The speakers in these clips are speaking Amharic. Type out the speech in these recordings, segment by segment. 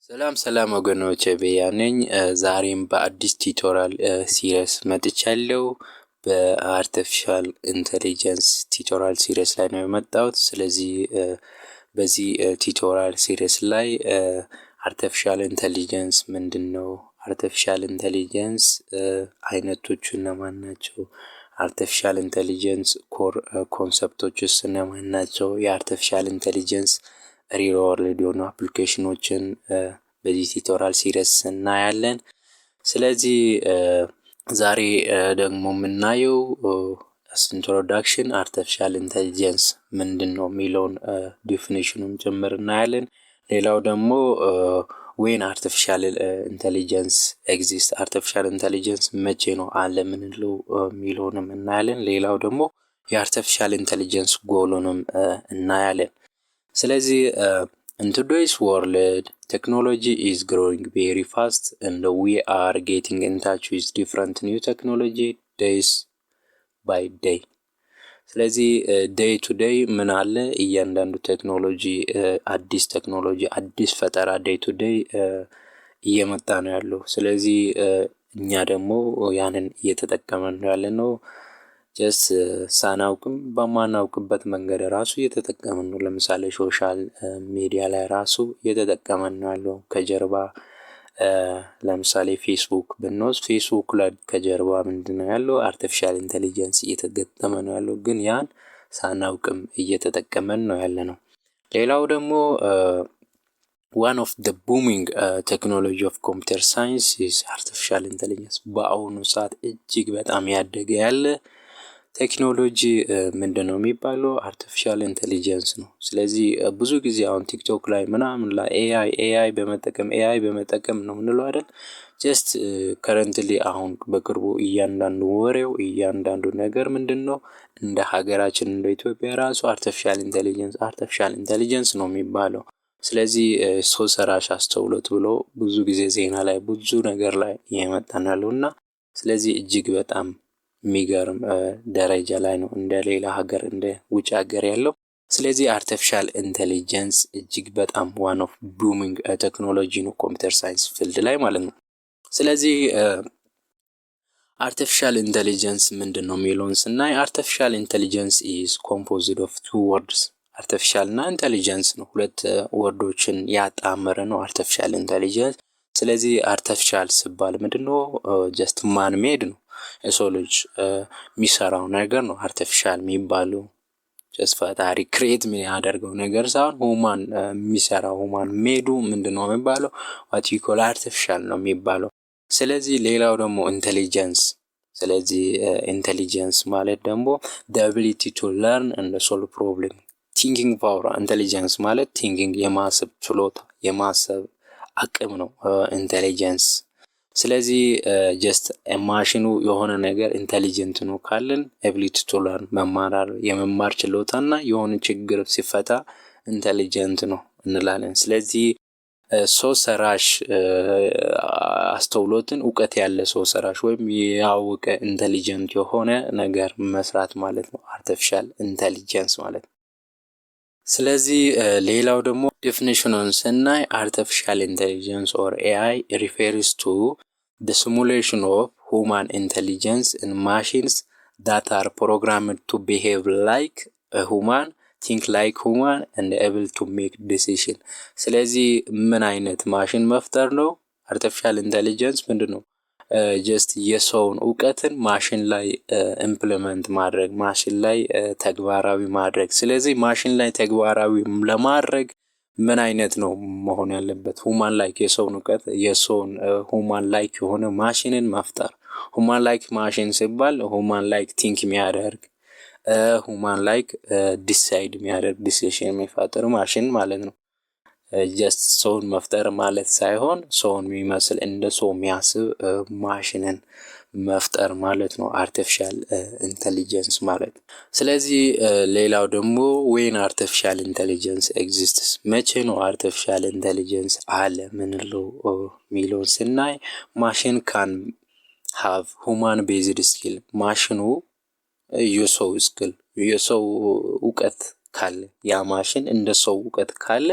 ሰላም ሰላም ወገኖቼ ቤያ ነኝ። ዛሬም በአዲስ ቲቶሪያል ሲሪስ መጥቻለሁ። በአርቲፊሻል ኢንተሊጀንስ ቲቶሪያል ሲሪስ ላይ ነው የመጣሁት። ስለዚህ በዚህ ቲቶሪያል ሲሪስ ላይ አርቲፊሻል ኢንተሊጀንስ ምንድን ነው? አርቲፊሻል ኢንተሊጀንስ አይነቶቹ እነማን ናቸው? አርቲፊሻል ኢንተሊጀንስ ኮር ኮንሰፕቶችስ እነማን ናቸው? የአርቲፊሻል ኢንተሊጀንስ ሪል ወርልድ የሆኑ አፕሊኬሽኖችን በዚህ ቲቶሪያል ሲሪስ እናያለን። ስለዚህ ዛሬ ደግሞ የምናየው ኢንትሮዳክሽን አርቲፊሻል ኢንተሊጀንስ ምንድን ነው የሚለውን ዲፊኒሽኑን ጭምር እናያለን። ሌላው ደግሞ ዌን አርቲፊሻል ኢንተሊጀንስ ኤግዚስት፣ አርቲፊሻል ኢንተሊጀንስ መቼ ነው አለ ምንለው የሚለውንም እናያለን። ሌላው ደግሞ የአርቲፊሻል ኢንተሊጀንስ ጎሉንም እናያለን። ስለዚህ in today's world, technology is growing very fast and we are getting in touch with different new technology days by day. ስለዚህ ዴይ ቱ ዴይ ምን አለ? እያንዳንዱ ቴክኖሎጂ አዲስ ቴክኖሎጂ አዲስ ፈጠራ ዴይ ቱ ዴይ እየመጣ ነው ያለው። ስለዚህ እኛ ደግሞ ያንን እየተጠቀመን ነው ያለነው። ጀስት ሳናውቅም በማናውቅበት መንገድ ራሱ እየተጠቀመን ነው። ለምሳሌ ሶሻል ሚዲያ ላይ ራሱ እየተጠቀመን ነው ያለው ከጀርባ። ለምሳሌ ፌስቡክ ብንወስድ ፌስቡክ ላይ ከጀርባ ምንድነው ያለው? አርቲፊሻል ኢንተሊጀንስ እየተገጠመ ነው ያለው። ግን ያን ሳናውቅም እየተጠቀመን ነው ያለነው። ሌላው ደግሞ one of the booming technology of computer science is artificial intelligence። በአሁኑ ሰዓት እጅግ በጣም ያደገ ያለ ቴክኖሎጂ ምንድነው የሚባለው? አርቲፊሻል ኢንተሊጀንስ ነው። ስለዚህ ብዙ ጊዜ አሁን ቲክቶክ ላይ ምናምን ላይ ኤአይ በመጠቀም ነው እንለው አይደል? ጀስት ከረንትሊ አሁን በቅርቡ እያንዳንዱ ወሬው እያንዳንዱ ነገር ምንድነው እንደ ሀገራችን እንደ ኢትዮጵያ ራሱ አርቲፊሻል ኢንተሊጀንስ ነው የሚባለው። ስለዚህ ሰው ሰራሽ አስተውሎት ብሎ ብዙ ጊዜ ዜና ላይ ብዙ ነገር ላይ እየመጣን ያለውና ስለዚህ እጅግ በጣም የሚገርም ደረጃ ላይ ነው እንደ ሌላ ሀገር እንደ ውጭ ሀገር ያለው። ስለዚህ አርቲፊሻል ኢንተሊጀንስ እጅግ በጣም ዋን ኦፍ ቡሚንግ ቴክኖሎጂ ነው ኮምፒውተር ሳይንስ ፊልድ ላይ ማለት ነው። ስለዚህ አርቲፊሻል ኢንተሊጀንስ ምንድን ነው የሚለውን ስናይ አርቲፊሻል ኢንተሊጀንስ ኢዝ ኮምፖዝድ ኦፍ ቱ ወርድስ። አርቲፊሻል እና ኢንተሊጀንስ ነው፣ ሁለት ወርዶችን ያጣመረ ነው አርቲፊሻል ኢንተሊጀንስ። ስለዚህ አርቲፊሻል ሲባል ምንድነው? ጀስት ማን ሜድ ነው፣ የሰው ልጅ የሚሰራው ነገር ነው አርቲፊሻል የሚባለው። ጀስት ፈጣሪ ክሬት የሚያደርገው ነገር ሳይሆን ሁማን የሚሰራው ሁማን ሜዱ ምንድነው የሚባለው? ዋት ዩ ኮል አርቲፊሻል ነው የሚባለው። ስለዚህ ሌላው ደግሞ ኢንተሊጀንስ። ስለዚህ ኢንተሊጀንስ ማለት ደግሞ the ability to learn and solve problem፣ ቲንኪንግ ፓወር። ኢንተሊጀንስ ማለት ቲንኪንግ የማሰብ ችሎታ የማሰብ አቅም ነው ኢንተሊጀንስ። ስለዚህ ጀስት ማሽኑ የሆነ ነገር ኢንተሊጀንት ነው ካለን ኤቢሊቲ ቱ ለርን የመማር ችሎታና የሆነ ችግር ሲፈታ ኢንተሊጀንት ነው እንላለን። ስለዚህ ሰው ሰራሽ አስተውሎትን እውቀት ያለ ሰው ሰራሽ ወይም ያወቀ ኢንተሊጀንት የሆነ ነገር መስራት ማለት ነው አርቲፊሻል ኢንተሊጀንስ ማለት ነው። ስለዚህ ሌላው ደግሞ ዴፊኒሽኑን ስናይ አርቲፊሻል ኢንተሊጀንስ ኦር ኤአይ ሪፌርስ ቱ the simulation of human intelligence in machines that are programmed to behave like a human, think like human and able to make decision። ስለዚህ ምን አይነት ማሽን መፍጠር ነው? አርቲፊሻል ኢንተሊጀንስ ምንድነው? ጀስት የሰውን እውቀትን ማሽን ላይ ኢምፕሊመንት ማድረግ፣ ማሽን ላይ ተግባራዊ ማድረግ። ስለዚህ ማሽን ላይ ተግባራዊ ለማድረግ ምን አይነት ነው መሆን ያለበት? ሁማን ላይክ የሰውን እውቀት የሰውን ሁማን ላይክ የሆነ ማሽንን መፍጠር። ሁማን ላይክ ማሽን ሲባል ሁማን ላይክ ቲንክ የሚያደርግ ሁማን ላይክ ዲሳይድ የሚያደርግ ዲሲሽን የሚፈጥር ማሽን ማለት ነው። ጀስት ሰውን መፍጠር ማለት ሳይሆን ሰውን የሚመስል እንደ ሰው የሚያስብ ማሽንን መፍጠር ማለት ነው አርቲፊሻል ኢንተሊጀንስ ማለት። ስለዚህ ሌላው ደግሞ ዌን አርቲፊሻል ኢንተሊጀንስ ኤግዚስትስ፣ መቼ ነው አርቲፊሻል ኢንተሊጀንስ አለ ምንለው ሚለውን ስናይ ማሽን ካን ሃቭ ሁማን ቤዝድ ስኪል፣ ማሽኑ የሰው ስኪል የሰው እውቀት ካለ ያ ማሽን እንደ ሰው እውቀት ካለ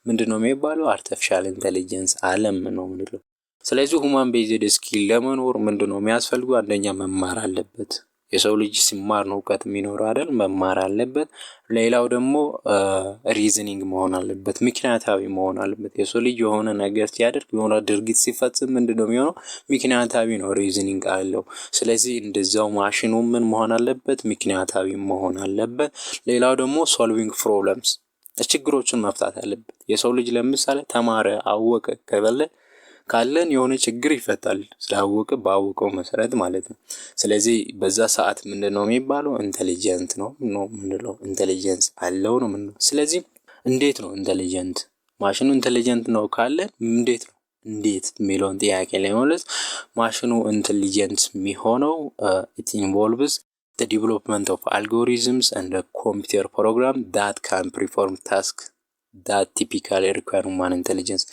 ምንድነው የሚባለው? አርቲፊሻል ኢንተለጀንስ አለም ነው የምንለው። ስለዚህ ሁማን ቤዝድ ስኪል ለመኖር ምንድነው የሚያስፈልጉ? አንደኛ መማር አለበት። የሰው ልጅ ሲማር ነው እውቀት የሚኖረው አይደል? መማር አለበት። ሌላው ደግሞ ሪዝኒንግ መሆን አለበት፣ ምክንያታዊ መሆን አለበት። የሰው ልጅ የሆነ ነገር ሲያደርግ የሆነ ድርጊት ሲፈጽም ምንድነው የሚሆነው? ምክንያታዊ ነው፣ ሪዝኒንግ አለው። ስለዚህ እንደዛው ማሽኑ ምን መሆን አለበት? ምክንያታዊ መሆን አለበት። ሌላው ደግሞ ሶልቪንግ ፕሮብለምስ፣ ችግሮችን መፍታት አለበት። የሰው ልጅ ለምሳሌ ተማረ፣ አወቀ ካለን የሆነ ችግር ይፈታል፣ ስላወቀ ባወቀው መሰረት ማለት ነው። ስለዚህ በዛ ሰዓት ምንድነው የሚባለው? ኢንተሊጀንት ነው ምንለው፣ ኢንተሊጀንስ አለው ነው ምንለው። ስለዚህ እንዴት ነው ኢንተሊጀንት ማሽኑ? ኢንተሊጀንት ነው ካለን እንዴት ነው? እንዴት የሚለውን ጥያቄ ላይ መለስ ማሽኑ ኢንተሊጀንት የሚሆነው it involves the development of algorithms and a computer program that can perform tasks that typically require human intelligence።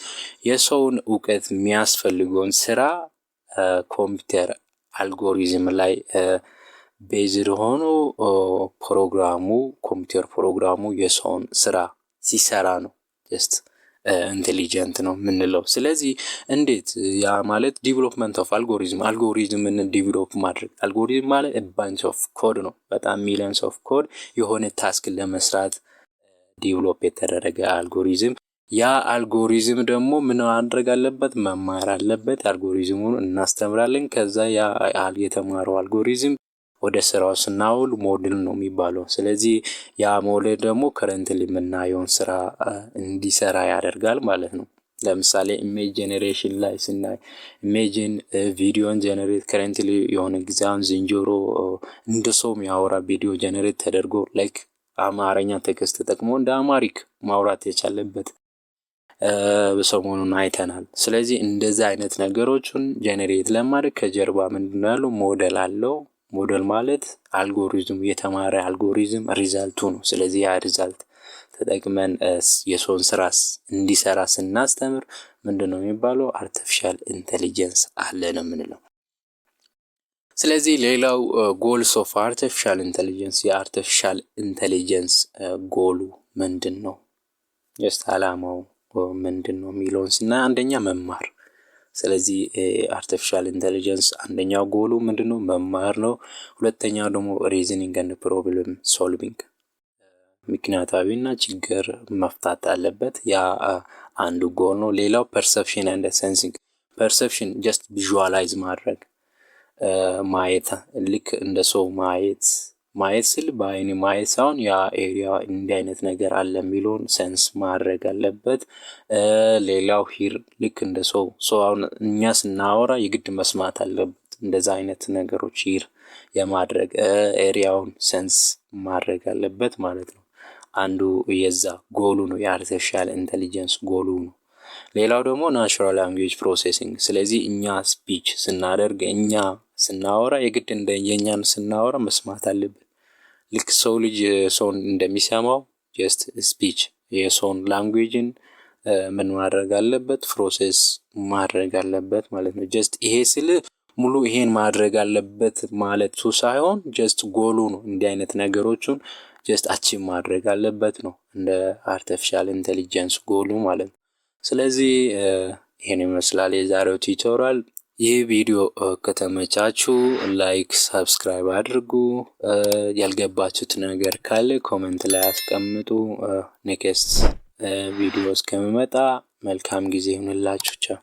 የሰውን እውቀት የሚያስፈልገውን ስራ ኮምፒውተር አልጎሪዝም ላይ ቤዝድ ሆኖ ኮምፒውተር ፕሮግራሙ የሰውን ስራ ሲሰራ ነው ጀስት ኢንቴሊጀንት ነው የምንለው። ስለዚህ እንዴት? ያ ማለት ዲቨሎፕመንት ኦፍ አልጎሪዝምን ዲቨሎፕ ማድረግ። አልጎሪዝም ማለት ባንች ኦፍ ኮድ ነው፣ በጣም ሚሊየንስ ኦፍ ኮድ የሆነ ታስክ ለመስራት ዲቨሎፕ የተደረገ አልጎሪዝም። ያ አልጎሪዝም ደግሞ ምን ማድረግ አለበት? መማር አለበት። አልጎሪዝሙን እናስተምራለን። ከዛ ያ የተማረው አልጎሪዝም ወደ ስራው ስናውል ሞዴል ነው የሚባለው። ስለዚህ ያ ሞዴል ደግሞ ከረንትሊ የምናየውን ስራ እንዲሰራ ያደርጋል ማለት ነው። ለምሳሌ ኢሜጅ ጄኔሬሽን ላይ ስናይ ኢሜጅን ቪዲዮን ጄኔሬት ከረንትሊ የሆነ ጊዜ አሁን ዝንጀሮ እንደ ሰው የሚያወራ ቪዲዮ ጄኔሬት ተደርጎ ላይክ አማርኛ ቴክስት ተጠቅሞ እንደ አማሪክ ማውራት የቻለበት ሰሞኑን አይተናል። ስለዚህ እንደዚህ አይነት ነገሮችን ጄኔሬት ለማድረግ ከጀርባ ምንድነው ያለው? ሞዴል አለው። ሞዴል ማለት አልጎሪዝም፣ የተማረ አልጎሪዝም ሪዛልቱ ነው። ስለዚህ ያ ሪዛልት ተጠቅመን የሰውን ስራ እንዲሰራ ስናስተምር ምንድነው የሚባለው? አርቲፊሻል ኢንተሊጀንስ አለ ነው የምንለው። ስለዚህ ሌላው ጎልስ ኦፍ አርቲፊሻል ኢንተሊጀንስ፣ የአርቲፊሻል ኢንተሊጀንስ ጎሉ ምንድን ነው? ጀስት አላማው ምንድን ነው የሚለውን ስናይ አንደኛ መማር። ስለዚህ አርቲፊሻል ኢንተሊጀንስ አንደኛው ጎሉ ምንድነው? መማር ነው። ሁለተኛው ደግሞ ሪዝኒንግ ኤንድ ፕሮብለም ሶልቪንግ፣ ምክንያታዊና ችግር መፍታት አለበት። ያ አንዱ ጎል ነው። ሌላው ፐርሰፕሽን ኤንድ ሴንሲንግ። ፐርሰፕሽን ጀስት ቪዥዋላይዝ ማድረግ፣ ማየት፣ ልክ እንደ ሰው ማየት ስል በአይኔ ማየት ሳይሆን ያ ኤሪያ እንዲህ አይነት ነገር አለ የሚለውን ሴንስ ማድረግ አለበት። ሌላው ሂር፣ ልክ እንደ ሰው አሁን እኛ ስናወራ የግድ መስማት አለበት። እንደዛ አይነት ነገሮች ሂር የማድረግ ኤሪያውን ሴንስ ማድረግ አለበት ማለት ነው። አንዱ የዛ ጎሉ ነው፣ የአርቲፊሻል ኢንተሊጀንስ ጎሉ ነው። ሌላው ደግሞ ናቹራል ላንጉዌጅ ፕሮሴሲንግ። ስለዚህ እኛ ስፒች ስናደርግ፣ እኛ ስናወራ የግድ እንደኛን ስናወራ መስማት አለብን። ልክ ሰው ልጅ ሰውን እንደሚሰማው ጀስት ስፒች የሰውን ላንጉዌጅን ምን ማድረግ አለበት? ፕሮሴስ ማድረግ አለበት ማለት ነው። ጀስት ይሄ ስል ሙሉ ይሄን ማድረግ አለበት ማለቱ ሳይሆን ጀስት ጎሉ ነው። እንዲህ አይነት ነገሮችን ጀስት አቺቭ ማድረግ አለበት ነው እንደ አርቲፊሻል ኢንተሊጀንስ ጎሉ ማለት ነው። ስለዚህ ይሄን ይመስላል የዛሬው ቱቶሪያል። ይህ ቪዲዮ ከተመቻችሁ ላይክ፣ ሰብስክራይብ አድርጉ። ያልገባችሁት ነገር ካለ ኮሜንት ላይ አስቀምጡ። ኔክስት ቪዲዮ እስከሚመጣ መልካም ጊዜ ይሁንላችሁ። ቻው።